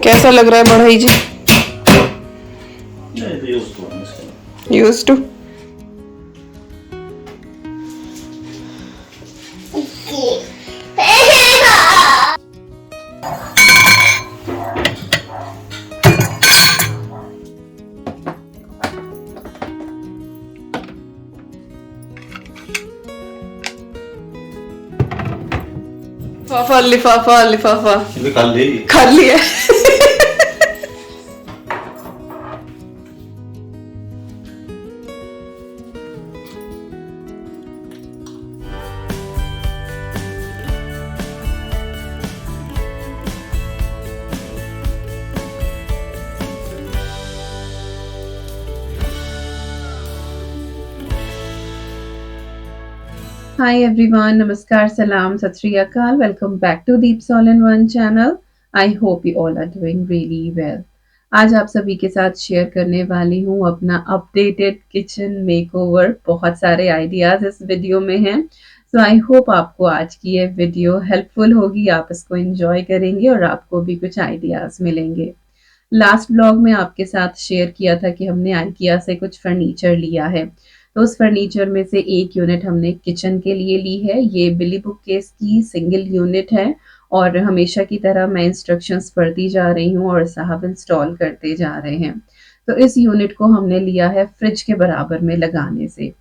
कैसा लग रहा है बढ़ई जी? Use to. लिफाफा लिफाफा लिफाफा कर लिया। Hi everyone, Namaskar, Salam, Sat Sri Akal. Welcome back to Deeps All in One channel. I hope you all are doing really well. आज आप सभी के साथ शेयर करने वाली हूँ अपना अपडेटेड किचन मेकओवर। बहुत सारे आइडियाज इस वीडियो में हैं, सो आई होप आपको आज की ये वीडियो हेल्पफुल होगी, आप इसको एंजॉय करेंगे और आपको भी कुछ आइडियाज मिलेंगे। लास्ट ब्लॉग में आपके साथ शेयर किया था कि हमने आइकिया से कुछ फर्नीचर लिया है, तो उस फर्नीचर में से एक यूनिट हमने किचन के लिए ली है। ये बिली बुक केस की सिंगल यूनिट है और हमेशा की तरह मैं इंस्ट्रक्शंस पढ़ती जा रही हूँ और साहब इंस्टॉल करते जा रहे हैं। तो इस यूनिट को हमने लिया है फ्रिज के बराबर में लगाने से।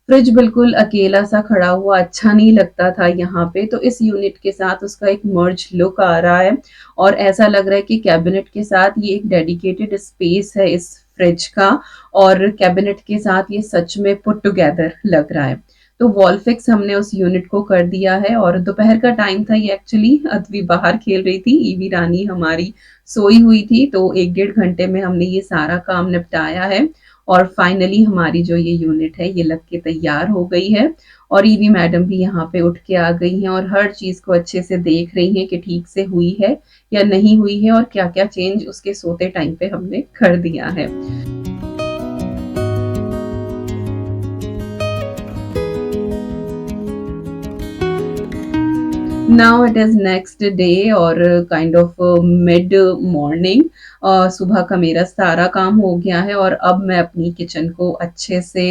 फ्रिज बिल्कुल अकेला सा खड़ा हुआ अच्छा नहीं लगता था यहाँ पे, तो इस यूनिट के साथ उसका एक मर्ज लुक आ रहा है और ऐसा लग रहा है कि कैबिनेट के साथ ये एक डेडिकेटेड स्पेस है इस फ्रिज का, और कैबिनेट के साथ ये सच में पुट टुगेदर लग रहा है। तो वॉल फिक्स हमने उस यूनिट को कर दिया है और दोपहर का टाइम था। ये एक्चुअली अद्वी बाहर खेल रही थी, ईवी रानी हमारी सोई हुई थी, तो 1-1.5 घंटे में हमने ये सारा काम निपटाया है और फाइनली हमारी जो ये यूनिट है ये लग के तैयार हो गई है। और ईवी मैडम भी यहाँ पे उठ के आ गई हैं और हर चीज को अच्छे से देख रही हैं कि ठीक से हुई है या नहीं हुई है और क्या क्या चेंज उसके सोते टाइम पे हमने कर दिया है। Now it is next day और काइंड ऑफ मिड मॉर्निंग। सुबह का मेरा सारा काम हो गया है और अब मैं अपनी किचन को अच्छे से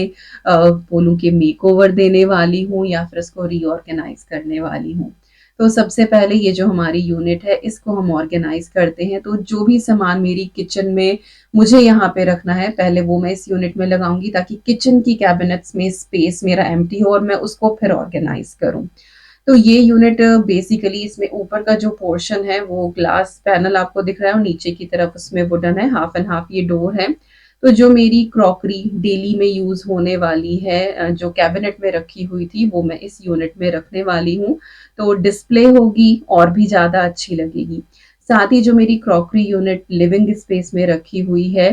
बोलूं कि मेकओवर देने वाली हूँ या फिर इसको रीऑर्गेनाइज करने वाली हूँ। तो सबसे पहले ये जो हमारी यूनिट है इसको हम ऑर्गेनाइज करते हैं। तो जो भी सामान मेरी किचन में मुझे यहाँ पे रखना है पहले वो मैं इस यूनिट में लगाऊंगी, ताकि किचन की कैबिनेट्स में स्पेस मेरा एम्प्टी हो और मैं उसको फिर ऑर्गेनाइज करूँ। तो ये यूनिट बेसिकली इसमें ऊपर का जो पोर्शन है वो ग्लास पैनल आपको दिख रहा है और नीचे की तरफ उसमें वुडन है, हाफ एंड हाफ ये डोर है। तो जो मेरी क्रॉकरी डेली में यूज होने वाली है जो कैबिनेट में रखी हुई थी वो मैं इस यूनिट में रखने वाली हूँ, तो डिस्प्ले होगी और भी ज्यादा अच्छी लगेगी। साथ ही जो मेरी क्रॉकरी यूनिट लिविंग स्पेस में रखी हुई है,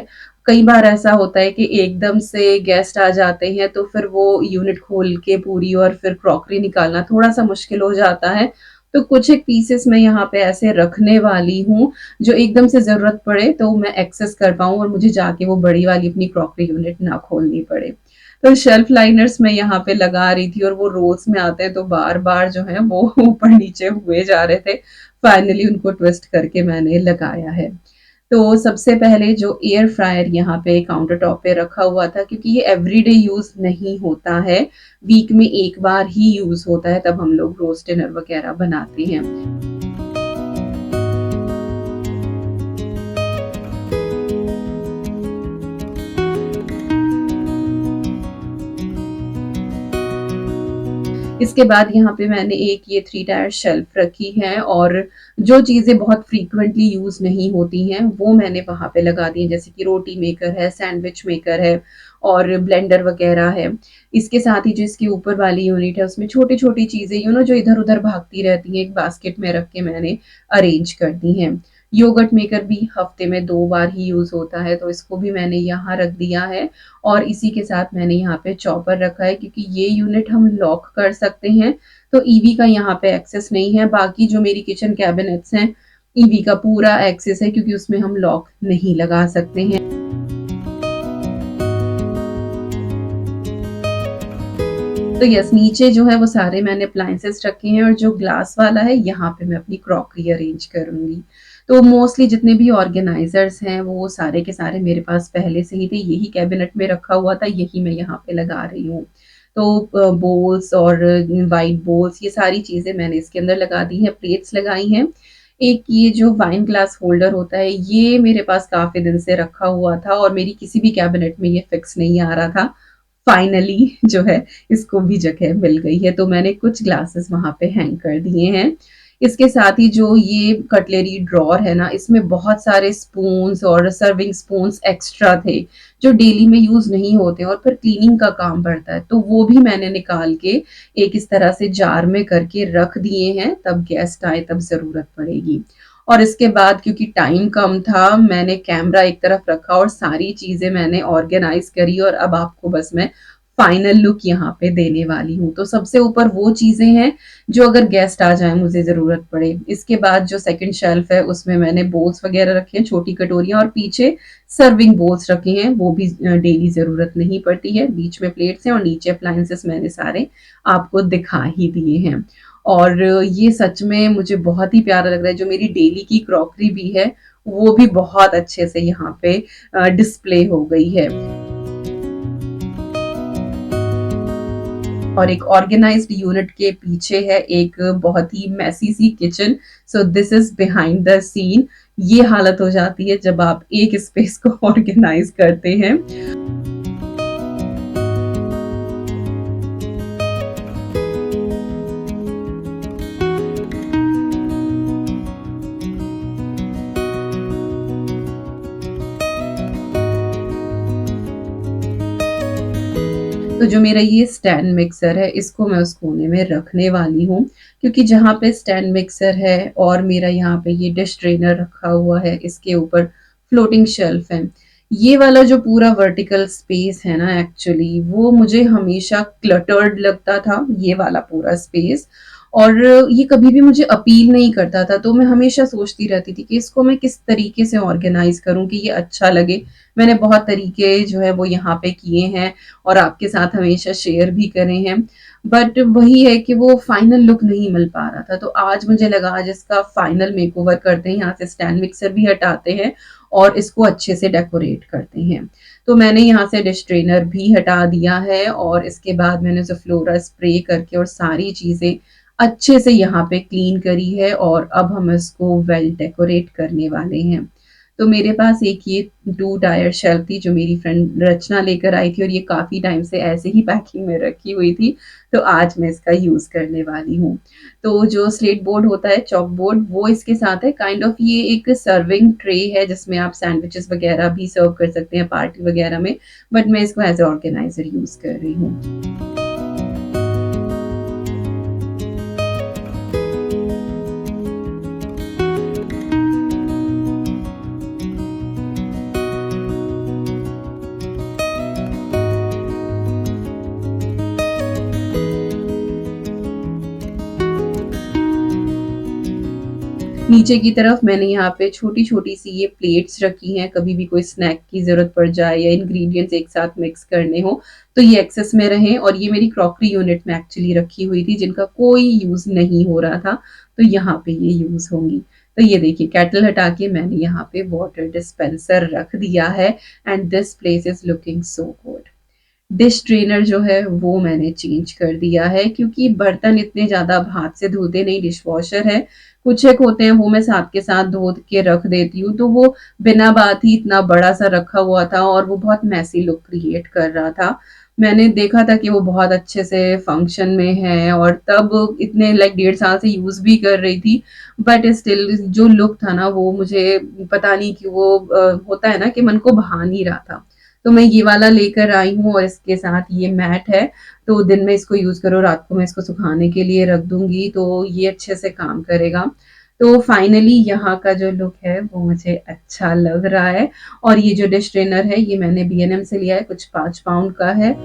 कई बार ऐसा होता है कि एकदम से गेस्ट आ जाते हैं तो फिर वो यूनिट खोल के पूरी और फिर क्रॉकरी निकालना थोड़ा सा मुश्किल हो जाता है। तो कुछ एक पीसेस मैं यहाँ पे ऐसे रखने वाली हूँ जो एकदम से जरूरत पड़े तो मैं एक्सेस कर पाऊँ और मुझे जाके वो बड़ी वाली अपनी क्रॉकरी यूनिट ना खोलनी पड़े। तो शेल्फ लाइनर्स मैं यहाँ पे लगा रही थी और वो रोल्स में आते हैं तो बार बार जो है वो ऊपर नीचे हुए जा रहे थे। फाइनली उनको ट्विस्ट करके मैंने लगाया है। तो सबसे पहले जो एयर फ्रायर यहाँ पे काउंटर टॉप पे रखा हुआ था, क्योंकि ये एवरीडे यूज नहीं होता है, वीक में एक बार ही यूज होता है, तब हम लोग रोस्ट डिनर वगैरह बनाते हैं। इसके बाद यहाँ पे मैंने एक ये 3 टायर शेल्फ रखी है और जो चीज़ें बहुत फ्रीक्वेंटली यूज़ नहीं होती हैं वो मैंने वहाँ पे लगा दी हैं, जैसे कि रोटी मेकर है, सैंडविच मेकर है और ब्लेंडर वगैरह है। इसके साथ ही जो इसकी ऊपर वाली यूनिट है उसमें छोटी छोटी चीज़ें जो इधर उधर भागती रहती हैं एक बास्केट में रख के मैंने अरेंज कर दी हैं। योगर्ट मेकर भी हफ्ते में 2 बार ही यूज़ होता है, तो इसको भी मैंने यहाँ रख दिया है। और इसी के साथ मैंने यहाँ पे चॉपर रखा है, क्योंकि ये यूनिट हम लॉक कर सकते हैं, तो ईवी का यहाँ पे एक्सेस नहीं है। बाकी जो मेरी किचन कैबिनेट्स हैं ईवी का पूरा एक्सेस है, क्योंकि उसमें हम लॉक नहीं लगा सकते हैं। तो यस, नीचे जो है वो सारे मैंने अप्लायंसेस रखे हैं और जो ग्लास वाला है यहाँ पे मैं अपनी क्रॉकरी अरेंज करूंगी। तो मोस्टली जितने भी ऑर्गेनाइज़र्स हैं वो सारे के सारे मेरे पास पहले से ही थे, यही कैबिनेट में रखा हुआ था, यही मैं यहाँ पे लगा रही हूँ। तो बोल्स और वाइट बोल्स ये सारी चीज़ें मैंने इसके अंदर लगा दी हैं, प्लेट्स लगाई हैं। एक ये जो वाइन ग्लास होल्डर होता है, ये मेरे पास काफ़ी दिन से रखा हुआ था और मेरी किसी भी कैबिनेट में ये फिक्स नहीं आ रहा था। फाइनली जो है इसको भी जगह मिल गई है, तो मैंने कुछ ग्लासेस वहाँ पे हैंग कर दिए हैं। इसके साथ ही जो ये कटलरी ड्रॉअर है ना, इसमें बहुत सारे स्पून्स और सर्विंग स्पून्स एक्स्ट्रा थे, जो डेली में यूज़ नहीं होते और फिर क्लीनिंग का काम पड़ता है, तो वो भी मैंने निकाल के एक इस तरह से जार में करके रख दिए हैं, तब गेस्ट आए तब ज़रूरत पड़ेगी। और इसके बाद क्योंकि टाइम कम था, मैंने कैमरा एक तरफ रखा और सारी चीज़ें मैंने ऑर्गेनाइज़ करी और अब आपको बस मैं फाइनल लुक यहाँ पे देने वाली हूँ। तो सबसे ऊपर वो चीज़ें हैं जो अगर गेस्ट आ जाएँ मुझे ज़रूरत पड़े। इसके बाद जो सेकंड शेल्फ है उसमें मैंने बोल्स वगैरह रखे हैं, छोटी कटोरियाँ और पीछे सर्विंग बोल्स रखे हैं, वो भी डेली ज़रूरत नहीं पड़ती है। बीच में प्लेट्स हैं और नीचे अप्लायंसेस मैंने सारे आपको दिखा ही दिए हैं। और ये सच में मुझे बहुत ही प्यारा लग रहा है, जो मेरी डेली की क्रॉकरी भी है, वो भी बहुत अच्छे से यहाँ पे डिस्प्ले हो गई है। और एक ऑर्गेनाइज्ड यूनिट के पीछे है एक बहुत ही मेसी सी kitchen. So this is behind the scene. ये हालत हो जाती है जब आप एक स्पेस को ऑर्गेनाइज करते हैं। तो जो मेरा ये स्टैंड मिक्सर है, इसको मैं उस कोने में रखने वाली हूँ, क्योंकि जहाँ पे स्टैंड मिक्सर है और मेरा यहाँ पे ये डिश ड्रेनर रखा हुआ है, इसके ऊपर फ्लोटिंग शेल्फ है। ये वाला जो पूरा वर्टिकल स्पेस है ना, एक्चुअली वो मुझे हमेशा क्लटर्ड लगता था, ये वाला पूरा स्पेस। और ये कभी भी मुझे अपील नहीं करता था, तो मैं हमेशा सोचती रहती थी कि इसको मैं किस तरीके से ऑर्गेनाइज करूँ कि ये अच्छा लगे। मैंने बहुत तरीके जो है वो यहाँ पे किए हैं और आपके साथ हमेशा शेयर भी करे हैं, बट वही है कि वो फाइनल लुक नहीं मिल पा रहा था। तो आज मुझे लगा आज इसका फाइनल मेकओवर करते हैं, यहाँ से स्टैंड मिक्सर भी हटाते हैं और इसको अच्छे से डेकोरेट करते हैं। तो मैंने यहाँ से डिश ट्रेनर भी हटा दिया है और इसके बाद मैंने उसे फ्लोरा स्प्रे करके और सारी चीज़ें अच्छे से यहाँ पे क्लीन करी है और अब हम इसको वेल डेकोरेट करने वाले हैं। तो मेरे पास एक ये 2 टायर शेल्फ थी जो मेरी फ्रेंड रचना लेकर आई थी और ये काफ़ी टाइम से ऐसे ही पैकिंग में रखी हुई थी, तो आज मैं इसका यूज़ करने वाली हूँ। तो जो स्लेट बोर्ड होता है, चॉक बोर्ड, वो इसके साथ है। काइंड ऑफ ये एक सर्विंग ट्रे है जिसमें आप सैंडविचेस वगैरह भी सर्व कर सकते हैं पार्टी वगैरह में, बट मैं इसको एज़ अ ऑर्गेनाइज़र यूज़ कर रही हूँ। नीचे की तरफ मैंने यहाँ पे छोटी-छोटी सी ये प्लेट्स रखी हैं, कभी भी कोई स्नैक की ज़रूरत पड़ जाए या इंग्रीडिएंट्स एक साथ मिक्स करने हो, तो ये एक्सेस में रहें। और ये मेरी क्रॉकरी यूनिट में एक्चुअली रखी हुई थी, जिनका कोई यूज़ नहीं हो रहा था, तो यहाँ पे ये यूज़ होंगी। तो ये देखिए केटल हटा के मैंने यहाँ पे वाटर डिस्पेंसर रख दिया है and this place is looking so good. Dish drainer जो है वो मैंने चेंज कर दिया है, क्योंकि बर्तन इतने ज़्यादा अब हाथ से धोते नहीं, डिशवॉशर है। कुछ एक होते हैं वो मैं साथ के साथ धो के रख देती हूँ, तो वो बिना बात ही इतना बड़ा-सा रखा हुआ था और वो बहुत मेसी लुक क्रिएट कर रहा था। मैंने देखा था कि वो बहुत अच्छे से फंक्शन में है और तब इतने लाइक 1.5 साल से यूज़ भी कर रही थी, बट स्टिल जो लुक था ना वो मुझे पता नहीं क्यों वो होता है ना कि मन को भा नहीं रहा था। तो मैं ये वाला लेकर आई हूँ और इसके साथ ये मैट है, तो दिन में इसको यूज़ करो, रात को मैं इसको सुखाने के लिए रख दूँगी, तो ये अच्छे से काम करेगा। तो फाइनली यहाँ का जो लुक है वो मुझे अच्छा लग रहा है और ये जो डिश ट्रेनर है ये मैंने B&M से लिया है, कुछ 5 पाउंड का है।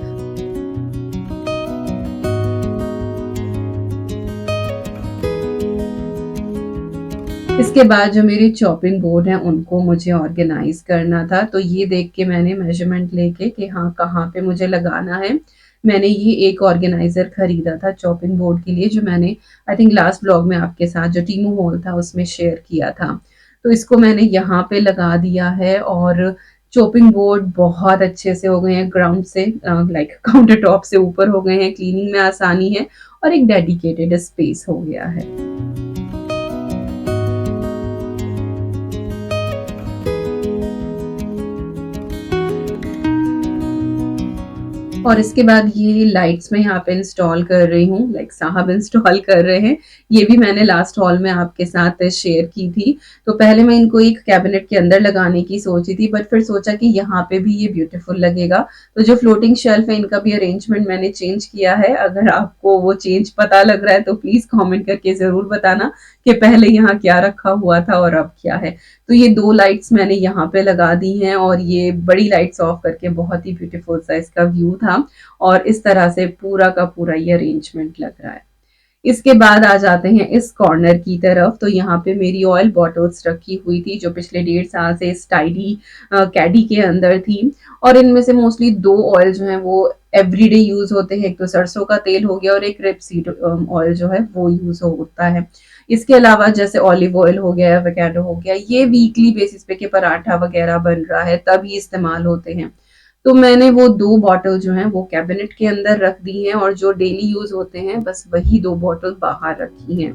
इसके बाद जो मेरे चॉपिंग बोर्ड हैं उनको मुझे ऑर्गेनाइज़ करना था, तो ये देख के मैंने मेज़रमेंट लेके कि हाँ, कहाँ पे मुझे लगाना है। मैंने ये एक ऑर्गेनाइज़र खरीदा था चॉपिंग बोर्ड के लिए, जो मैंने आई थिंक लास्ट व्लॉग में आपके साथ जो टीमू हॉल था उसमें शेयर किया था। तो इसको मैंने यहाँ पे लगा दिया है और चॉपिंग बोर्ड बहुत अच्छे से हो गए हैं, ग्राउंड से लाइक काउंटर टॉप से ऊपर हो गए हैं, क्लीनिंग में आसानी है और एक डेडिकेटेड स्पेस हो गया है। और इसके बाद ये लाइट्स मैं यहाँ पे इंस्टॉल कर रही हूँ, लाइक साहब इंस्टॉल कर रहे हैं। ये भी मैंने लास्ट हॉल में आपके साथ शेयर की थी। तो पहले मैं इनको एक कैबिनेट के अंदर लगाने की सोची थी, बट फिर सोचा कि यहाँ पे भी ये ब्यूटीफुल लगेगा। तो जो फ्लोटिंग शेल्फ है इनका भी अरेंजमेंट मैंने चेंज किया है। अगर आपको वो चेंज पता लग रहा है तो प्लीज कॉमेंट करके जरूर बताना कि पहले यहाँ क्या रखा हुआ था और अब क्या है। तो ये 2 लाइट्स मैंने यहाँ पे लगा दी हैं और ये बड़ी लाइट्स ऑफ करके बहुत ही ब्यूटीफुल सा इसका व्यू था और इस तरह से पूरा का पूरा ये अरेंजमेंट लग रहा है। इसके बाद आ जाते हैं इस कॉर्नर की तरफ। तो यहाँ पे मेरी ऑयल बॉटल्स रखी हुई थी जो पिछले 1.5 साल से इस टाइडी कैडी के अंदर थी और इनमें से मोस्टली 2 ऑयल जो है वो एवरीडे यूज होते हैं। एक तो सरसों का तेल हो गया और एक रेपसीड ऑयल जो है वो यूज होता है। इसके अलावा जैसे ऑलिव ऑयल हो गया, एवोकाडो हो गया, ये वीकली बेसिस पे के पराठा वगैरह बन रहा है तभी इस्तेमाल होते हैं। तो मैंने वो 2 बॉटल जो हैं वो कैबिनेट के अंदर रख दी हैं और जो डेली यूज होते हैं बस वही 2 बॉटल बाहर रखी हैं।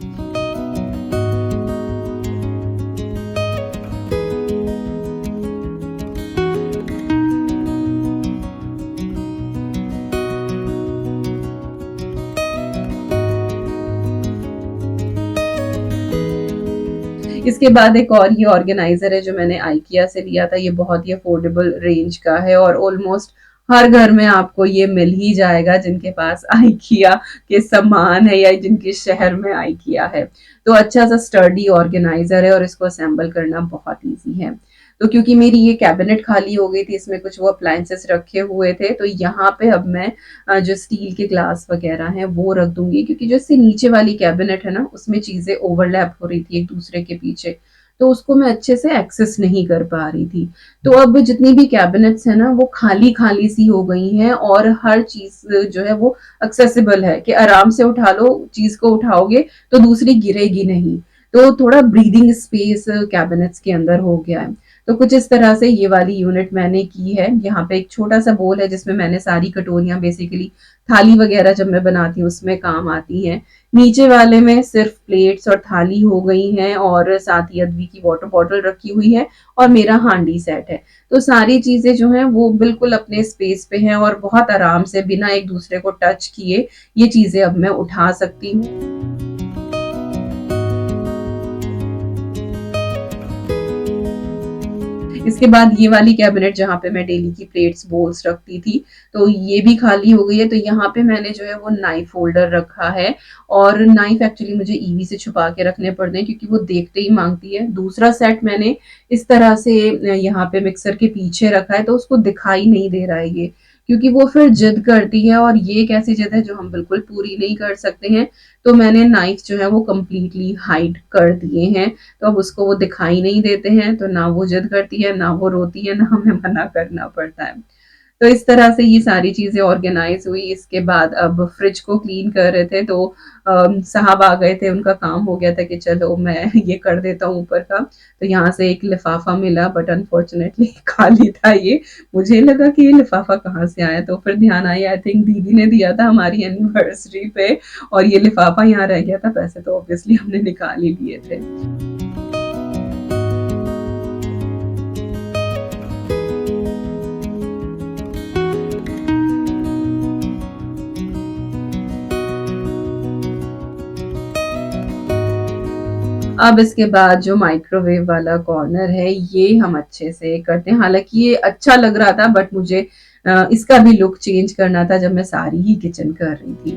इसके बाद एक और ये ऑर्गेनाइजर है जो मैंने आइकिया से लिया था। ये बहुत ही अफोर्डेबल रेंज का है और ऑलमोस्ट हर घर में आपको ये मिल ही जाएगा जिनके पास आइकिया के सामान है या जिनके शहर में आइकिया है। तो अच्छा सा स्टर्डी ऑर्गेनाइजर है और इसको असेंबल करना बहुत ईजी है। तो क्योंकि मेरी ये कैबिनेट खाली हो गई थी, इसमें कुछ वो अप्लायंसेस रखे हुए थे, तो यहाँ पे अब मैं जो स्टील के ग्लास वगैरह हैं वो रख दूंगी क्योंकि जो इससे नीचे वाली कैबिनेट है ना उसमें चीजें ओवरलैप हो रही थी एक दूसरे के पीछे, तो उसको मैं अच्छे से एक्सेस नहीं कर पा रही थी। तो अब जितनी भी कैबिनेट्स है ना वो खाली खाली सी हो गई हैं और हर चीज जो है वो एक्सेसिबल है कि आराम से उठा लो, चीज को उठाओगे तो दूसरी गिरेगी नहीं। तो थोड़ा ब्रीदिंग स्पेस कैबिनेट्स के अंदर हो गया है। तो कुछ इस तरह से ये वाली यूनिट मैंने की है। यहाँ पे एक छोटा सा बोल है जिसमें मैंने सारी कटोरियां, बेसिकली थाली वगैरह जब मैं बनाती हूँ उसमें काम आती हैं। नीचे वाले में सिर्फ प्लेट्स और थाली हो गई हैं और साथ ही अदवी की वाटर बॉटल रखी हुई है और मेरा हांडी सेट है। तो सारी चीजें जो हैं वो बिल्कुल अपने स्पेस पे हैं और बहुत आराम से बिना एक दूसरे को टच किए ये चीजें अब मैं उठा सकती हूँ। इसके बाद ये वाली कैबिनेट जहाँ पे मैं डेली की प्लेट्स बोल्स रखती थी तो ये भी खाली हो गई है। तो यहाँ पे मैंने जो है वो नाइफ होल्डर रखा है और नाइफ एक्चुअली मुझे ईवी से छुपा के रखने पड़ते हैं क्योंकि वो देखते ही मांगती है। दूसरा सेट मैंने इस तरह से यहाँ पे मिक्सर के पीछे रखा है तो उसको दिखाई नहीं दे रहा है ये, क्योंकि वो फिर जिद करती है और ये एक ऐसी जिद है जो हम बिल्कुल पूरी नहीं कर सकते हैं। तो मैंने नाइफ जो है वो कम्प्लीटली हाइड कर दिए हैं तो अब उसको वो दिखाई नहीं देते हैं, तो ना वो जिद करती है, ना वो रोती है, ना हमें मना करना पड़ता है। तो इस तरह से ये सारी चीजें ऑर्गेनाइज हुई। इसके बाद अब फ्रिज को क्लीन कर रहे थे तो साहब आ गए थे, उनका काम हो गया था कि चलो मैं ये कर देता हूँ ऊपर का। तो यहाँ से एक लिफाफा मिला बट अनफॉर्चुनेटली खाली था ये। मुझे लगा कि ये लिफाफा कहाँ से आया, तो फिर ध्यान आया आई थिंक दीदी ने दिया था हमारी एनिवर्सरी पे और ये लिफाफा यहाँ रह गया था। पैसे तो ऑब्वियसली हमने निकाल ही लिए थे। अब इसके बाद जो माइक्रोवेव वाला कॉर्नर है ये हम अच्छे से करते हैं। हालांकि ये अच्छा लग रहा था बट मुझे इसका भी लुक चेंज करना था जब मैं सारी ही किचन कर रही थी।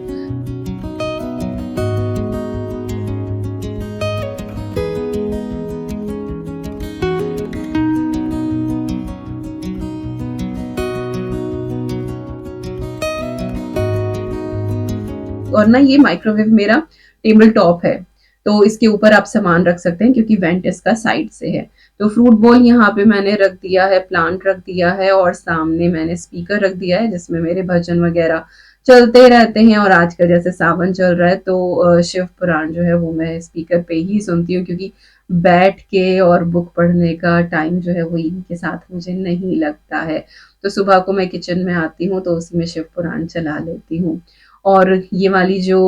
और ना ये माइक्रोवेव मेरा टेबल टॉप है तो इसके ऊपर आप सामान रख सकते हैं क्योंकि वेंट इसका साइड से है। तो फ्रूट बोल यहाँ पे मैंने रख दिया है, प्लांट रख दिया है और सामने मैंने स्पीकर रख दिया है जिसमें मेरे भजन वगैरह चलते रहते हैं। और आजकल जैसे सावन चल रहा है तो शिव पुराण जो है वो मैं स्पीकर पे ही सुनती हूँ क्योंकि बैठ के और बुक पढ़ने का टाइम जो है वो इनके साथ मुझे नहीं लगता है। तो सुबह को मैं किचन में आती हूँ तो उसी में शिव पुराण चला लेती हूँ। और ये वाली जो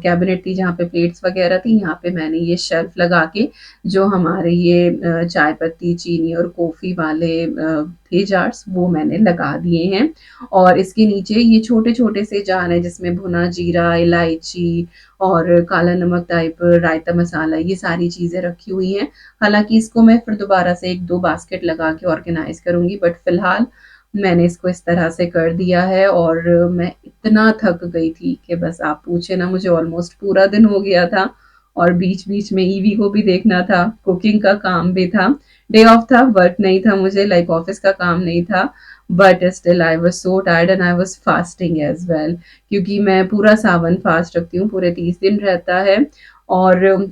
कैबिनेट थी जहाँ पे प्लेट्स वगैरह थी, यहाँ पे मैंने ये शेल्फ लगा के जो हमारे ये चाय पत्ती, चीनी और कॉफ़ी वाले थे जार्स, वो मैंने लगा दिए हैं। और इसके नीचे ये छोटे-छोटे से जार हैं जिसमें भुना जीरा, इलायची और काला नमक टाइप रायता मसाला, ये सारी चीज़ें रखी हुई हैं। हालाँकि इसको मैं फिर दोबारा से 1-2 बास्केट लगा के ऑर्गेनाइज़ करूँगी, बट फ़िलहाल मैंने इसको इस तरह से कर दिया है। और मैं इतना थक गई थी कि बस आप पूछिए ना, मुझे ऑलमोस्ट पूरा दिन हो गया था और बीच-बीच में ईवी को भी देखना था, कुकिंग का काम भी था। डे ऑफ था, वर्क नहीं था मुझे, लाइक ऑफ़िस का काम नहीं था, but still I was so tired and I was fasting as well, क्योंकि मैं पूरा सावन फास्ट रखती हूँ, पूरे 30 दिन रहता है। और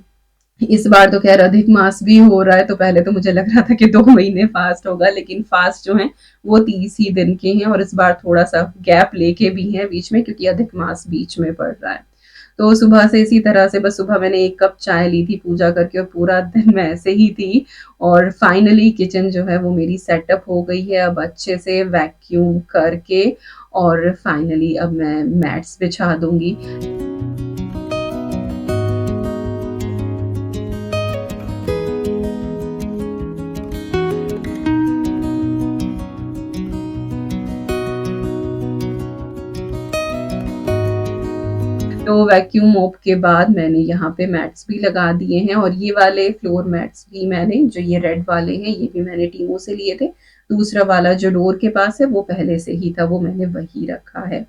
इस बार तो खैर अधिक मास भी हो रहा है, तो पहले तो मुझे लग रहा था कि 2 महीने फास्ट होगा, लेकिन फास्ट जो है वो 30 ही दिन के हैं और इस बार थोड़ा-सा गैप लेके भी हैं बीच में, क्योंकि अधिक मास बीच में पड़ रहा है। तो सुबह से इसी तरह से बस सुबह मैंने 1 कप चाय ली थी पूजा करके और पूरा दिन मैं ऐसे ही थी। और फाइनली किचन जो है वो मेरी सेटअप हो गई है, अब अच्छे से वैक्यूम करके और फाइनली अब मैं मैट्स बिछा दूँगी। तो वैक्यूम मोप के बाद मैंने यहाँ पे मैट्स भी लगा दिए हैं और ये वाले फ्लोर मैट्स भी मैंने, जो ये रेड वाले हैं, ये भी मैंने टीमो से लिए थे। दूसरा वाला जो डोर के पास है वो पहले से ही था, वो मैंने वही रखा है।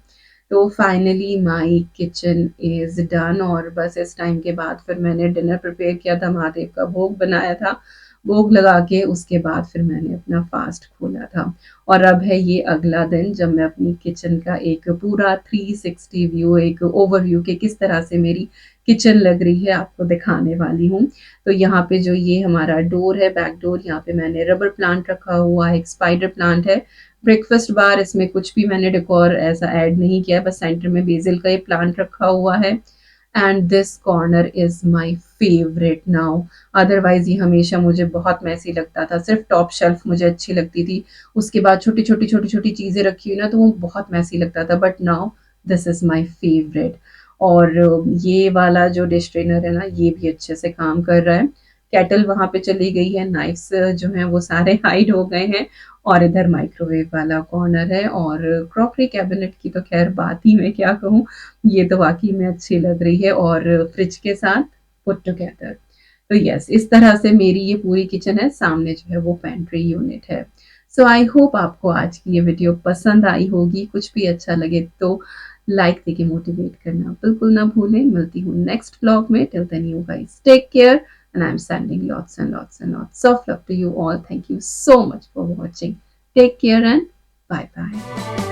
तो finally my kitchen is done और बस इस टाइम के बाद फिर मैंने डिनर प्रिपेयर किया था, महादेव का भोग बनाया था। भोग लगा के उसके बाद फिर मैंने अपना फास्ट खोला था। और अब है ये अगला दिन जब मैं अपनी किचन का एक पूरा 360 व्यू, एक ओवरव्यू कि किस तरह से मेरी किचन लग रही है, आपको दिखाने वाली हूँ। तो यहाँ पे जो ये हमारा डोर है, बैक डोर, यहाँ पे मैंने रबर प्लांट रखा हुआ है, एक स्पाइडर प्लांट है, ब्रेकफास्ट बार, इसमें कुछ भी मैंने डेकोर ऐसा ऐड नहीं किया है, बस सेंटर में बेसिल का ये प्लांट रखा हुआ है। And this corner is my favourite now. Otherwise ये हमेशा मुझे बहुत मेसी लगता था, सिर्फ़ टॉप शेल्फ मुझे अच्छी लगती थी। उसके बाद छोटी-छोटी चीज़ें रखी हुई ना, तो वो बहुत मेसी लगता था, but now this is my favourite. और ये वाला जो डिश ट्रेनर है ना, ये भी अच्छे से काम कर रहा है। केटल वहाँ पे चली गई है, नाइफ्स जो हैं वो सारे हाइड हो गए हैं और इधर माइक्रोवेव वाला कॉर्नर है। और क्रॉकरी कैबिनेट की तो ख़ैर बात ही मैं क्या कहूँ, ये तो वाक़ई में अच्छी लग रही है और फ्रिज के साथ पुट टुगेदर। तो यस, इस तरह से मेरी ये पूरी किचन है, सामने जो है वो पेंट्री यूनिट है। सो आई होप आपको आज की ये वीडियो पसंद आई होगी, कुछ भी अच्छा लगे तो लाइक देके मोटिवेट करना बिल्कुल ना भूलें। मिलती हूँ नेक्स्ट व्लॉग में, till then you guys take care and I'm sending lots of love to you all. Thank you so much for watching. Take care and bye bye.